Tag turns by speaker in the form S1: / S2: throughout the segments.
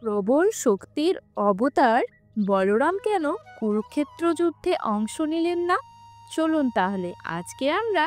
S1: প্রবল শক্তির অবতার বলরাম কেন কুরুক্ষেত্র যুদ্ধে অংশ নিলেন না? চলুন তাহলে আজকে আমরা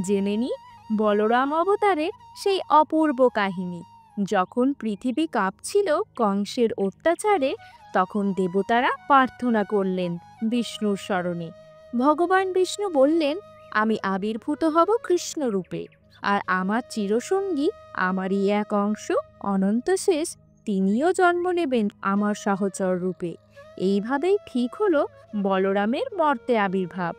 S1: জেনে নিই বলরাম অবতারের সেই অপূর্ব কাহিনী। যখন পৃথিবী কাঁপছিল কংসের অত্যাচারে, তখন দেবতারা প্রার্থনা করলেন বিষ্ণুর স্মরণে। ভগবান বিষ্ণু বললেন, আমি আবির্ভূত হব কৃষ্ণ রূপে, আর আমার চিরসঙ্গী, আমারই এক অংশ অনন্ত শেষ, তিনিও জন্ম নেবেন আমার সহচর রূপে। এইভাবেই ঠিক হলো বলরামের মর্তে আবির্ভাব।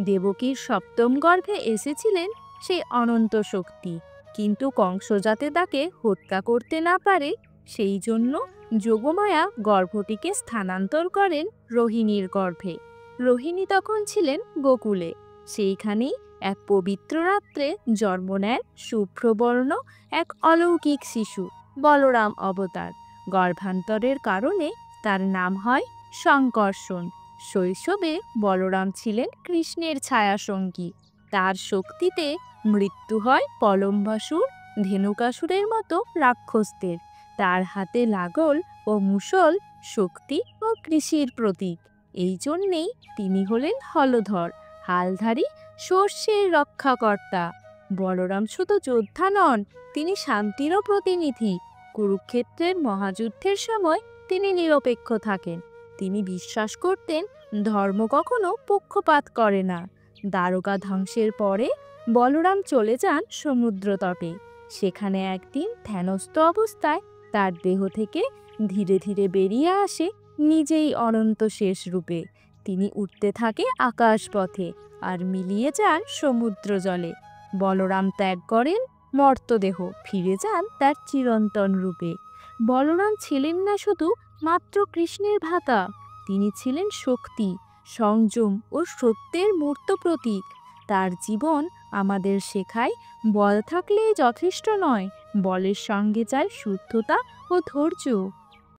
S1: দেবকীর সপ্তম গর্ভে এসেছিলেন সেই অনন্ত শক্তি, কিন্তু কংস যাতে তাকে হত্যা করতে না পারে, সেই জন্য যোগমায়া গর্ভটিকে স্থানান্তর করেন রোহিণীর গর্ভে। রোহিণী তখন ছিলেন গোকুলে। সেইখানেই এক পবিত্র রাত্রে জন্ম নেয় শুভ্রবর্ণ এক অলৌকিক শিশু, বলরাম অবতার। গর্ভান্তরের কারণে তার নাম হয় শঙ্কর্ষণ। শৈশবে বলরাম ছিলেন কৃষ্ণের ছায়াসঙ্গী। তার শক্তিতে মৃত্যু হয় পলম্বাসুর, ধেনুকাসুরের মতো রাক্ষসদের। তার হাতে লাঙল ও মুষল শক্তি ও কৃষির প্রতীক। এই জন্যেই তিনি হলেন হলধর, হালধারী, শস্যের রক্ষাকর্তা। বলরাম শুধু যোদ্ধা নন, তিনি শান্তিরও প্রতিনিধি। কুরুক্ষেত্রের মহাযুদ্ধের সময় তিনি নিরপেক্ষ থাকেন। তিনি বিশ্বাস করতেন ধর্ম কখনো পক্ষপাত করে না। দ্বারকা ধ্বংসের পরে বলরাম চলে যান সমুদ্র তটে। সেখানে একদিন ধ্যানস্থ অবস্থায় তার দেহ থেকে ধীরে ধীরে বেরিয়ে আসে নিজেই অনন্ত শেষ রূপে। তিনি উঠতে থাকে আকাশ পথে আর মিলিয়ে যান সমুদ্র জলে। বলরাম ত্যাগ করেন মর্তদেহ, ফিরে যান তার চিরন্তন রূপে। বলরাম ছিলেন না শুধু মাত্র কৃষ্ণের ভ্রাতা, তিনি ছিলেন শক্তি, সংযম ও সত্যের মূর্ত প্রতীক। তার জীবন আমাদের শেখায়, বল থাকলেই যথেষ্ট নয়, বলের সঙ্গে চাই শুদ্ধতা ও ধৈর্য।